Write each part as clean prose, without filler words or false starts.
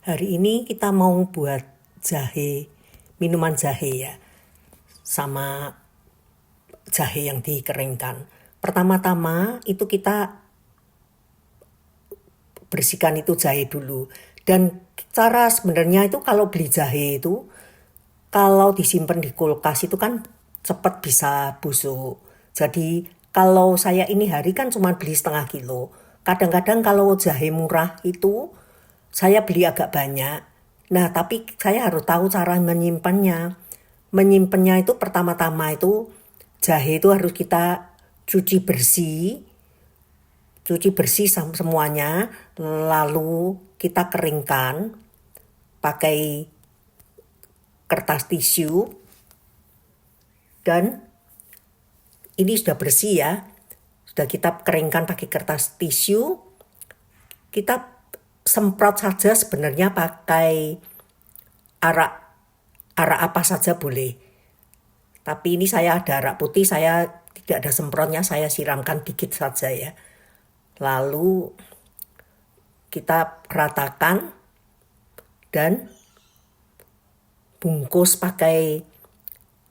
Hari ini kita mau buat jahe, minuman jahe ya, sama jahe yang dikeringkan. Pertama-tama itu kita bersihkan itu jahe dulu. Dan cara sebenarnya itu kalau beli jahe itu, kalau disimpan di kulkas itu kan cepat bisa busuk. Jadi kalau saya ini hari kan cuma beli setengah kilo. Kadang-kadang kalau jahe murah itu saya beli agak banyak. Nah, tapi saya harus tahu cara menyimpannya. Menyimpannya itu pertama-tama itu jahe itu harus kita cuci bersih. Cuci bersih semuanya, lalu kita keringkan pakai kertas tisu. Dan ini sudah bersih ya. Sudah kita keringkan pakai kertas tisu. Kita semprot saja sebenarnya pakai arak apa saja boleh. Tapi ini saya ada arak putih, saya tidak ada semprotnya, saya siramkan dikit saja ya. Lalu kita ratakan dan bungkus pakai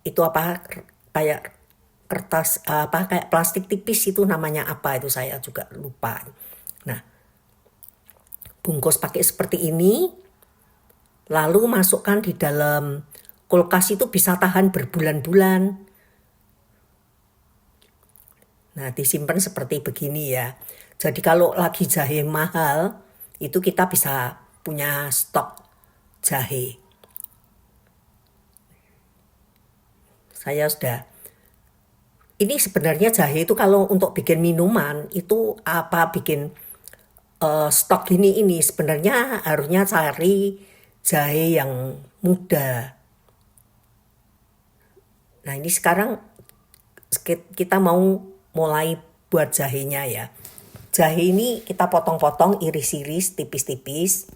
itu apa, kayak kertas apa, kayak plastik tipis itu namanya apa itu saya juga lupa. Nah, bungkus pakai seperti ini, lalu masukkan di dalam kulkas itu bisa tahan berbulan-bulan. Nah, disimpan seperti begini ya. Jadi kalau lagi jahe mahal, itu kita bisa punya stok jahe. Saya sudah. Ini sebenarnya jahe itu kalau untuk bikin minuman, itu apa bikin stok ini sebenarnya harusnya cari jahe yang muda. Nah, ini sekarang kita mau mulai buat jahenya ya. Jahe ini kita potong-potong, iris-iris, tipis-tipis.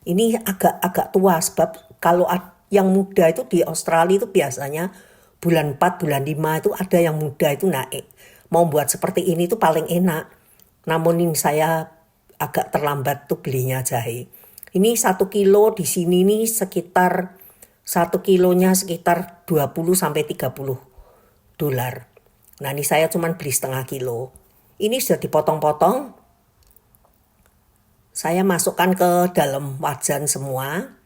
Ini agak tua sebab kalau yang muda itu di Australia itu biasanya bulan 4, bulan 5 itu ada yang muda itu naik. Mau buat seperti ini tuh paling enak. Namun ini saya agak terlambat tuh belinya jahe. Ini 1 kilo di sini nih sekitar 1 kilonya sekitar 20 sampai 30 dolar. Nah, ini saya cuma beli setengah kilo. Ini sudah dipotong-potong. Saya masukkan ke dalam wajan semua.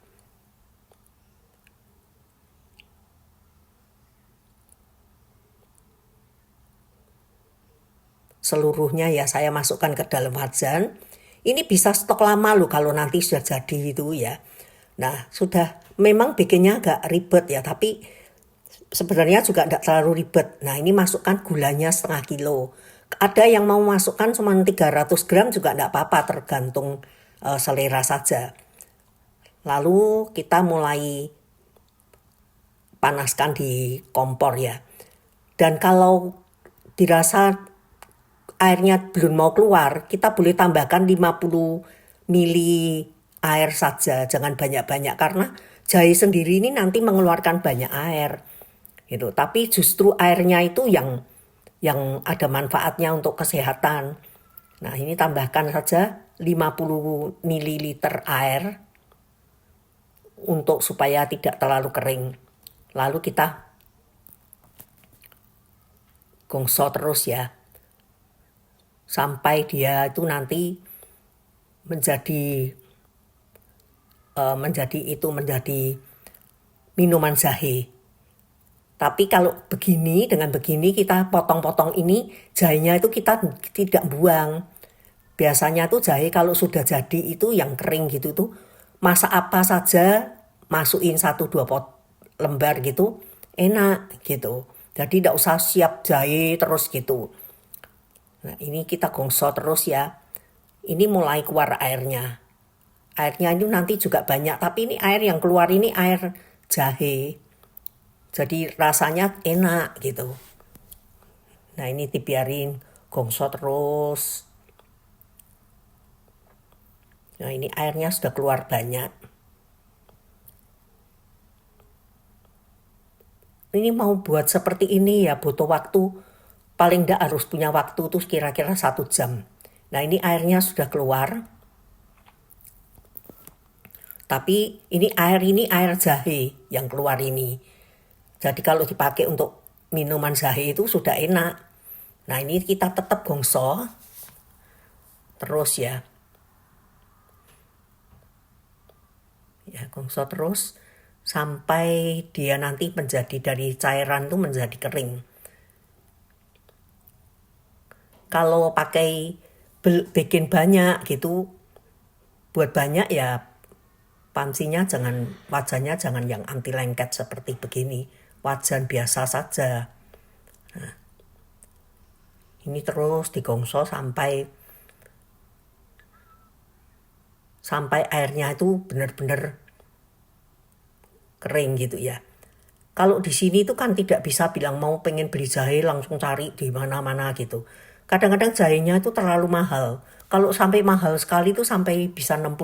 Seluruhnya ya saya masukkan ke dalam wajan. Ini bisa stok lama loh kalau nanti sudah jadi itu ya. Nah, sudah memang bikinnya agak ribet ya, tapi sebenarnya juga tidak terlalu ribet. Nah, ini masukkan gulanya setengah kilo. Ada yang mau masukkan cuma 300 gram juga tidak apa-apa, tergantung selera saja. Lalu kita mulai panaskan di kompor ya. Dan kalau dirasa airnya belum mau keluar, kita boleh tambahkan 50 mili air saja, jangan banyak-banyak karena jahe sendiri ini nanti mengeluarkan banyak air. Gitu. Tapi justru airnya itu yang ada manfaatnya untuk kesehatan. Nah, ini tambahkan saja 50 mililiter air untuk supaya tidak terlalu kering. Lalu kita gongso terus ya. Sampai dia itu nanti menjadi minuman jahe. Tapi kalau dengan begini kita potong-potong ini, jahenya itu kita tidak buang. Biasanya tuh jahe kalau sudah jadi itu yang kering gitu tuh, masak apa saja, masukin 1-2 lembar gitu, enak gitu. Jadi tidak usah siap jahe terus gitu. Nah, ini kita gongso terus ya. Ini mulai keluar airnya. Airnya itu nanti juga banyak, tapi ini air yang keluar ini air jahe. Jadi rasanya enak gitu. Nah, ini dibiarin gongso terus. Nah, ini airnya sudah keluar banyak. Ini mau buat seperti ini ya butuh waktu. Paling tidak harus punya waktu tuh kira-kira 1 jam. Nah, ini airnya sudah keluar. Tapi ini air jahe yang keluar ini. Jadi kalau dipakai untuk minuman jahe itu sudah enak. Nah ini kita tetap gongso terus ya. Ya gongso terus sampai dia nanti menjadi dari cairan itu menjadi kering. Kalau pakai bikin banyak gitu, buat banyak ya wajannya jangan yang anti lengket seperti begini. Wajan biasa saja. Nah, ini terus digongso sampai airnya itu benar-benar kering gitu ya. Kalau di sini itu kan tidak bisa bilang mau pengen beli jahe langsung cari di mana-mana gitu. Kadang-kadang jahenya itu terlalu mahal. Kalau sampai mahal sekali itu sampai bisa $60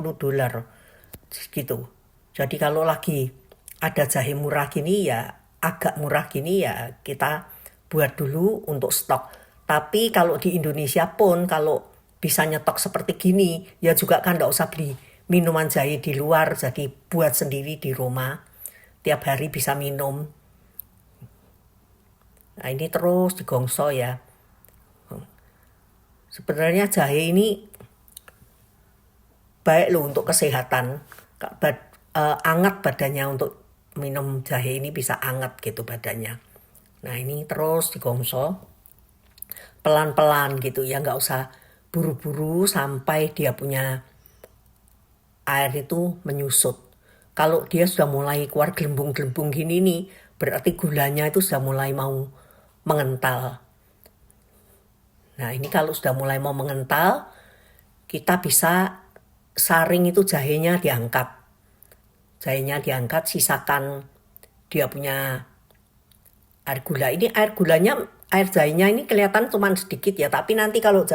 gitu. Jadi kalau lagi ada jahe murah gini ya, agak murah gini ya kita buat dulu untuk stok. Tapi kalau di Indonesia pun kalau bisa nyetok seperti gini ya juga kan nggak usah beli minuman jahe di luar, jadi buat sendiri di rumah. Tiap hari bisa minum. Nah ini terus digongso ya. Sebenarnya jahe ini baik loh untuk kesehatan. Anget badannya untuk minum jahe ini bisa anget gitu badannya. Nah ini terus digongso pelan-pelan gitu ya, nggak usah buru-buru sampai dia punya air itu menyusut. Kalau dia sudah mulai keluar gelembung-gelembung gini nih, berarti gulanya itu sudah mulai mau mengental. Nah ini kalau sudah mulai mau mengental, kita bisa saring itu jahenya diangkat. Jahenya diangkat, sisakan dia punya air gula. Ini air jahenya ini kelihatan cuma sedikit ya, tapi nanti kalau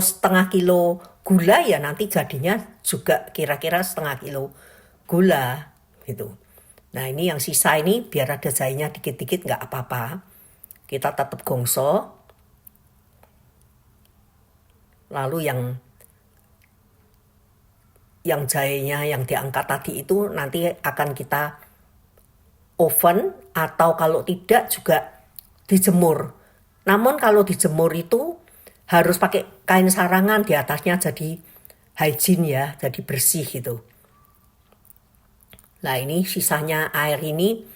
setengah kilo gula ya nanti jadinya juga kira-kira setengah kilo gula gitu. Nah ini yang sisa ini biar ada jahenya dikit-dikit nggak apa-apa. Kita tetap gongso. Lalu yang jahenya yang diangkat tadi itu nanti akan kita oven atau kalau tidak juga dijemur. Namun kalau dijemur itu harus pakai kain sarangan di atasnya jadi hygiene ya, jadi bersih gitu. Nah ini sisanya air ini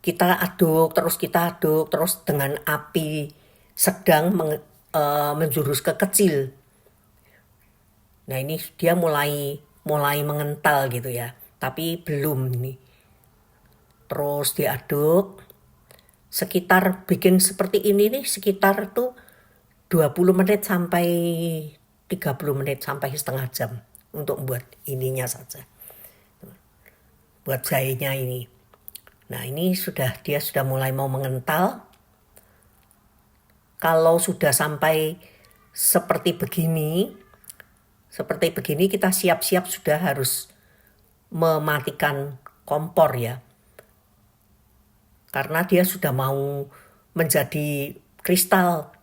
kita aduk terus dengan api sedang menjurus ke kecil. Nah ini dia mulai mengental gitu ya, tapi belum ini. Terus diaduk sekitar bikin seperti ini nih sekitar tuh 20 menit sampai 30 menit sampai setengah jam untuk buat ininya saja. Buat jahenya ini. Nah ini dia sudah mulai mau mengental. Kalau sudah sampai seperti begini kita siap-siap sudah harus mematikan kompor ya. Karena dia sudah mau menjadi kristal.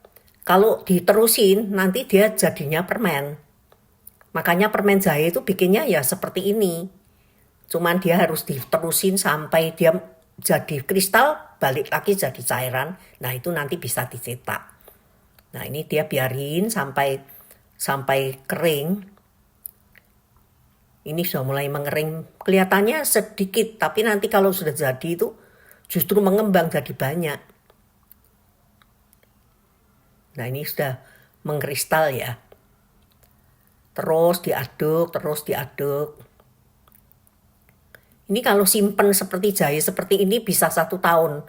Kalau diterusin nanti dia jadinya permen. Makanya permen jahe itu bikinnya ya seperti ini. Cuman dia harus diterusin sampai dia jadi kristal, balik lagi jadi cairan. Nah itu nanti bisa dicetak. Nah ini dia biarin sampai kering. Ini sudah mulai mengering. Kelihatannya sedikit, tapi nanti kalau sudah jadi itu justru mengembang jadi banyak. Nah ini sudah mengkristal ya. Terus diaduk. Ini kalau simpen seperti jahe seperti ini bisa 1 tahun.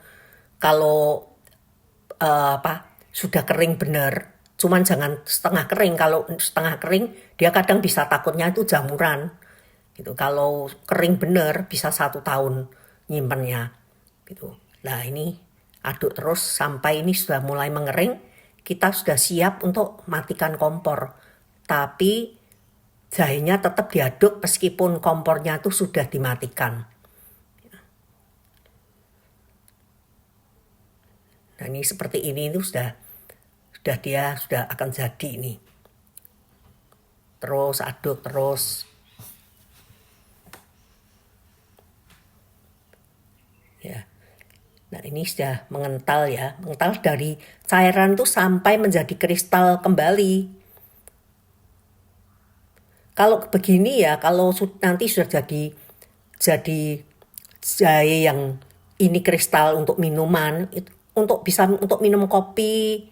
Kalau sudah kering benar. Cuman jangan setengah kering. Kalau setengah kering dia kadang bisa takutnya itu jamuran. Gitu. Kalau kering benar bisa 1 tahun nyimpennya. Gitu. Nah ini aduk terus sampai ini sudah mulai mengering. Kita sudah siap untuk matikan kompor. Tapi jahenya tetap diaduk meskipun kompornya itu sudah dimatikan. Nah ini seperti ini itu sudah akan jadi ini. Terus aduk terus. Nah ini sudah mengental ya, mengental dari cairan itu sampai menjadi kristal kembali. Kalau begini ya, kalau nanti sudah jadi jahe yang ini kristal untuk minuman, untuk bisa untuk minum kopi,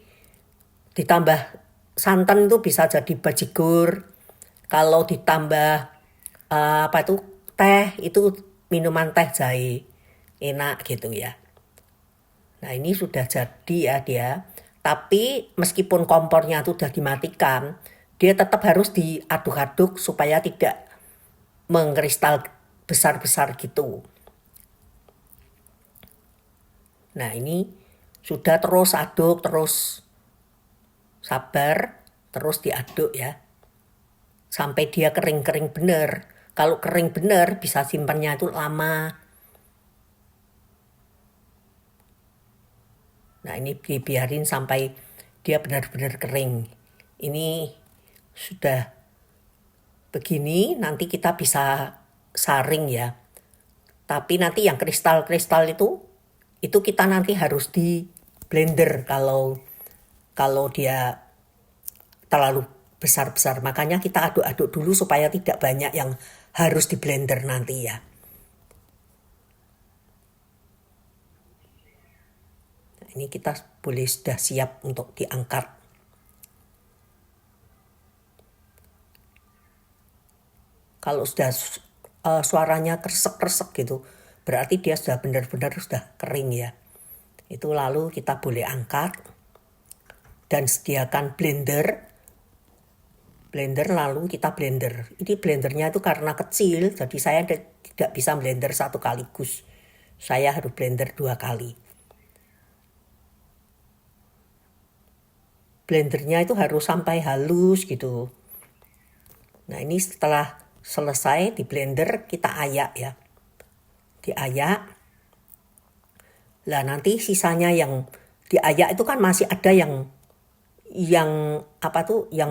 ditambah santan itu bisa jadi bajigur. Kalau ditambah apa itu teh, itu minuman teh jahe, enak gitu ya. Nah ini sudah jadi ya dia. Tapi meskipun kompornya itu sudah dimatikan, dia tetap harus diaduk-aduk supaya tidak mengkristal besar-besar gitu. Nah ini sudah terus aduk, terus sabar, terus diaduk ya. Sampai dia kering-kering bener. Kalau kering bener bisa simpannya itu lama. Nah ini dibiarin sampai dia benar-benar kering. Ini sudah begini, nanti kita bisa saring ya. Tapi nanti yang kristal-kristal itu kita nanti harus di blender kalau dia terlalu besar-besar. Makanya kita aduk-aduk dulu supaya tidak banyak yang harus di blender nanti ya. Nah, ini kita boleh sudah siap untuk diangkat. Kalau sudah suaranya kresek-kresek gitu, berarti dia sudah benar-benar sudah kering ya. Itu lalu kita boleh angkat dan sediakan blender lalu kita blender. Ini blendernya itu karena kecil, jadi saya tidak bisa blender satu kaligus. Saya harus blender 2 kali. Blendernya itu harus sampai halus gitu. Nah ini setelah selesai di blender kita ayak ya. Diayak. Lah nanti sisanya yang diayak itu kan masih ada yang yang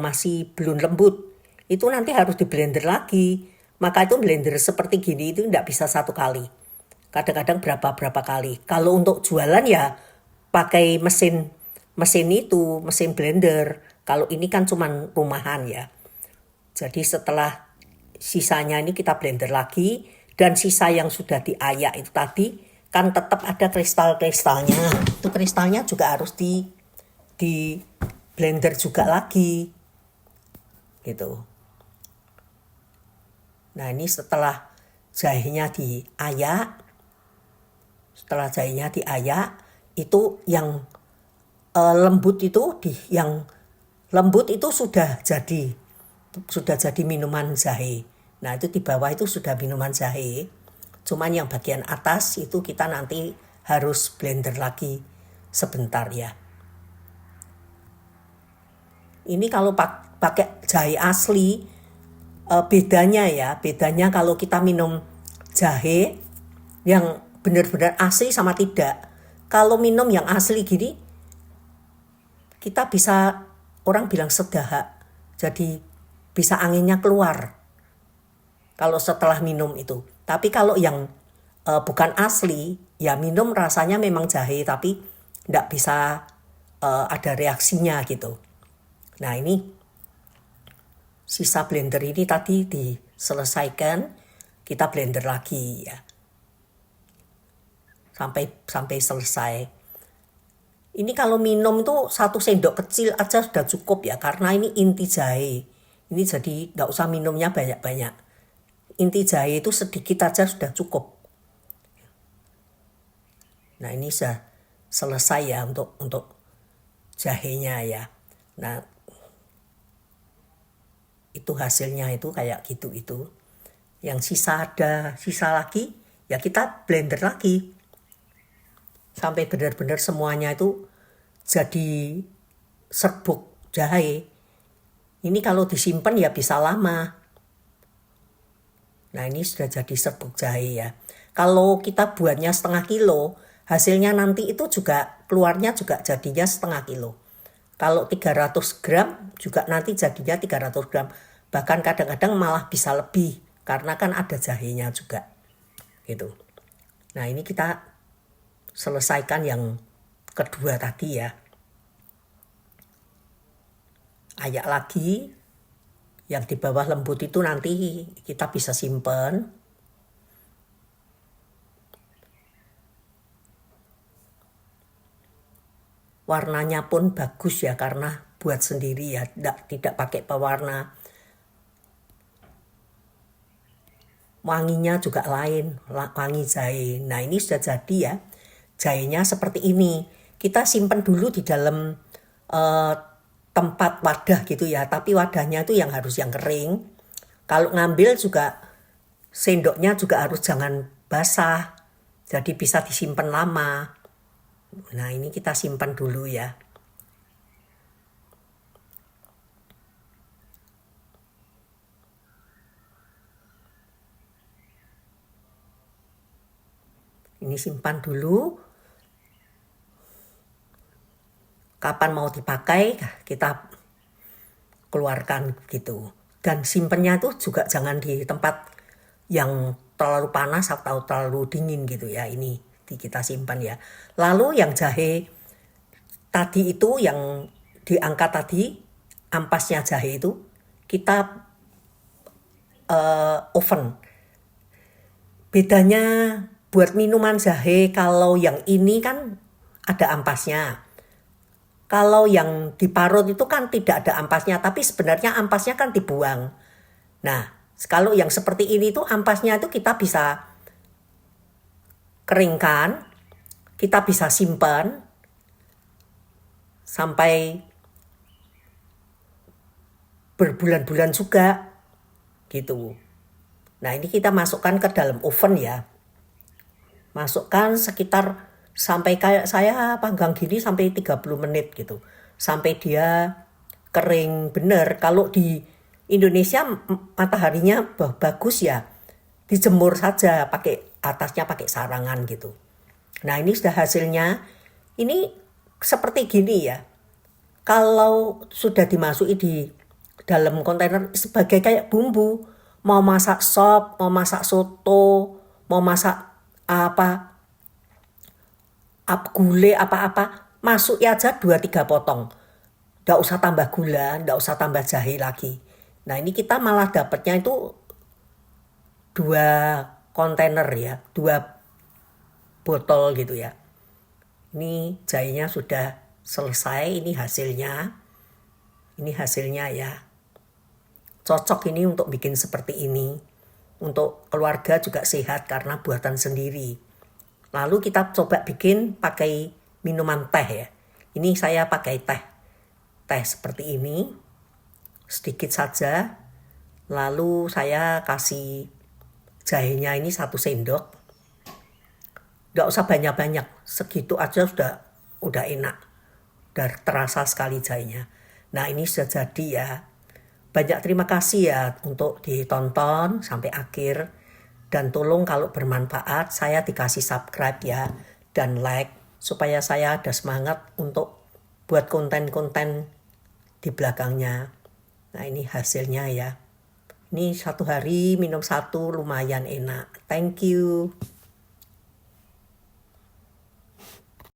masih belum lembut. Itu nanti harus di blender lagi. Maka itu blender seperti gini itu tidak bisa satu kali. Kadang-kadang berapa kali. Kalau untuk jualan ya pakai mesin blender. Kalau ini kan cuman rumahan ya. Jadi setelah sisanya ini kita blender lagi, dan sisa yang sudah diayak itu tadi kan tetap ada kristal-kristalnya. Itu kristalnya juga harus di blender juga lagi. Gitu. Nah, ini setelah jahenya diayak, itu yang lembut itu sudah jadi minuman jahe. Nah itu di bawah itu sudah minuman jahe. Cuman yang bagian atas itu kita nanti harus blender lagi sebentar ya. Ini kalau pakai jahe asli bedanya kalau kita minum jahe yang benar-benar asli sama tidak. Kalau minum yang asli gini, kita bisa, orang bilang sedahak, jadi bisa anginnya keluar kalau setelah minum itu. Tapi kalau yang bukan asli, ya minum rasanya memang jahe tapi tidak bisa ada reaksinya gitu. Nah ini sisa blender ini tadi diselesaikan, kita blender lagi ya sampai selesai. Ini kalau minum tuh 1 sendok kecil aja sudah cukup ya, karena ini inti jahe. Ini jadi nggak usah minumnya banyak-banyak. Inti jahe itu sedikit aja sudah cukup. Nah ini sudah selesai ya untuk jahenya ya. Nah itu hasilnya itu kayak gitu itu. Yang sisa lagi ya kita blender lagi. Sampai benar-benar semuanya itu jadi serbuk jahe. Ini kalau disimpan ya bisa lama. Nah ini sudah jadi serbuk jahe ya. Kalau kita buatnya 1/2 kilo, hasilnya nanti itu juga keluarnya juga jadinya 1/2 kilo. Kalau 300 gram juga nanti jadinya 300 gram. Bahkan kadang-kadang malah bisa lebih karena kan ada jahenya juga. Gitu. Nah ini kita selesaikan yang kedua tadi ya. Ayak lagi, yang di bawah lembut itu nanti kita bisa simpen. Warnanya pun bagus ya, karena buat sendiri ya, tidak pakai pewarna. Wanginya juga lain, wangi jahe. Nah ini sudah jadi ya, jahenya seperti ini. Kita simpan dulu di dalam tempat wadah gitu ya, tapi wadahnya itu yang harus yang kering. Kalau ngambil juga sendoknya juga harus jangan basah, jadi bisa disimpan lama. Nah ini kita simpan dulu ya. Ini simpan dulu. Kapan mau dipakai kita keluarkan gitu. Dan simpennya tuh juga jangan di tempat yang terlalu panas atau terlalu dingin gitu ya. Ini kita simpan ya. Lalu yang jahe tadi itu yang diangkat tadi, ampasnya jahe itu kita oven. Bedanya buat minuman jahe, kalau yang ini kan ada ampasnya. Kalau yang diparut itu kan tidak ada ampasnya, tapi sebenarnya ampasnya kan dibuang. Nah, kalau yang seperti ini tuh ampasnya itu kita bisa keringkan, kita bisa simpan sampai berbulan-bulan juga gitu. Nah, ini kita masukkan ke dalam oven ya. Masukkan sekitar sampai kayak saya panggang gini sampai 30 menit gitu. Sampai dia kering bener. Kalau di Indonesia mataharinya bagus ya, dijemur saja pakai atasnya pakai sarangan gitu. Nah ini sudah hasilnya. Ini seperti gini ya. Kalau sudah dimasuki di dalam kontainer sebagai kayak bumbu, mau masak sop, mau masak soto, mau masak gulai apa-apa, masuk aja 2-3 potong. Nggak usah tambah gula, nggak usah tambah jahe lagi. Nah ini kita malah dapatnya itu 2 kontainer ya, 2 botol gitu ya. Ini jahenya sudah selesai, ini hasilnya. Ini hasilnya ya. Cocok ini untuk bikin seperti ini. Untuk keluarga juga sehat karena buatan sendiri. Lalu kita coba bikin pakai minuman teh ya. Ini saya pakai teh. Teh seperti ini. Sedikit saja. Lalu saya kasih jahenya ini 1 sendok. Nggak usah banyak-banyak. Segitu aja udah enak. Udah terasa sekali jahenya. Nah ini sudah jadi ya. Banyak terima kasih ya untuk ditonton sampai akhir. Dan tolong kalau bermanfaat saya dikasih subscribe ya. Dan like. Supaya saya ada semangat untuk buat konten-konten di belakangnya. Nah ini hasilnya ya. Ini 1 hari minum 1 lumayan enak. Thank you.